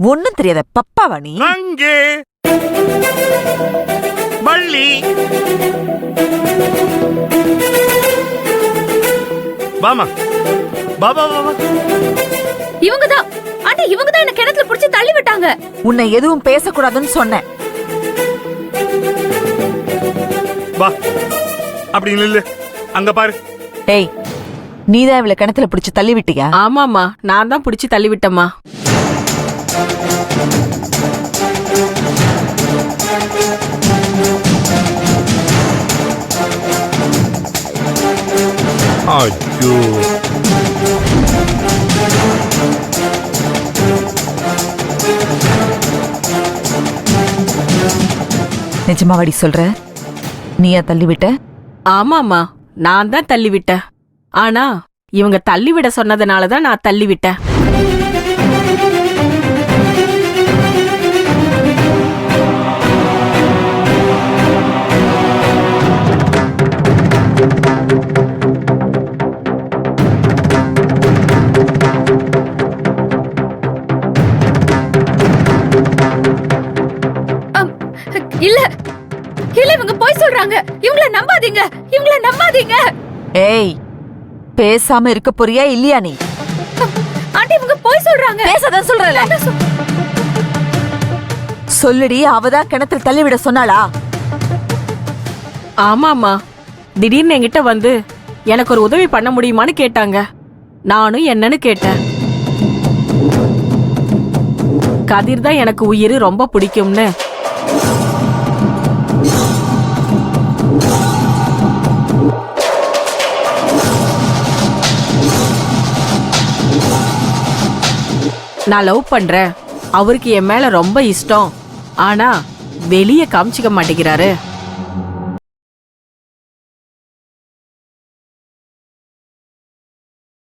ஒண்ணும் தெரியாத பப்பாவா நீ? அங்கே வள்ளி வாமா, பாபா பாபா. இவங்கதான் ஆண்டி, இவங்கதான் என்ன கிணத்துல புடிச்சு தள்ளி விட்டாங்க. உன்னை எதுவும் பேசக்கூடாதுன்னு சொன்னேன். வா, அப்படி இல்ல, அங்க பாரு. ஏய், நீதான் இவளை கிணத்துல புடிச்சு தள்ளி விட்டியா? ஆமாமா, நான் தான் புடிச்சு தள்ளி விட்டேம்மா. ஐயோ, நிஜமாவாடி சொல்ற? நீயா தள்ளி விட்ட? ஆமாமா, நான் தான் தள்ளி விட்டேன். ஆனா இவங்க தள்ளி விட சொன்னதுனாலதான் நான் தள்ளி விட்டேன். இல்ல இல்ல, இவங்க போய் சொல்றாங்க. இவங்கள நம்பாதீங்க, இவங்கள நம்பாதீங்க. ஏய், பேசாம இருக்க போறியா இல்லையா நீ? ஆண்டி, இவங்க போய் சொல்றாங்க. பேசாதான் சொல்றல. சொல்லுடி, அவதான் கிணத்துல தள்ளி விட சொன்னாளா? ஆமாமா, திடீர்னு என்கிட்ட வந்து எனக்கு ஒரு உதவி பண்ண முடியுமான்னு கேட்டாங்க. நானும் என்னன்னு கேட்டேன். கதிர் தான் எனக்கு உயிர் ரொம்ப பிடிக்கும்னு. நான் லவ் பண்றேன், அவருக்கு என் மேல ரொம்ப இஷ்டம். ஆனா வெளியே காமிச்சிக்க மாட்டேங்கிறாரு.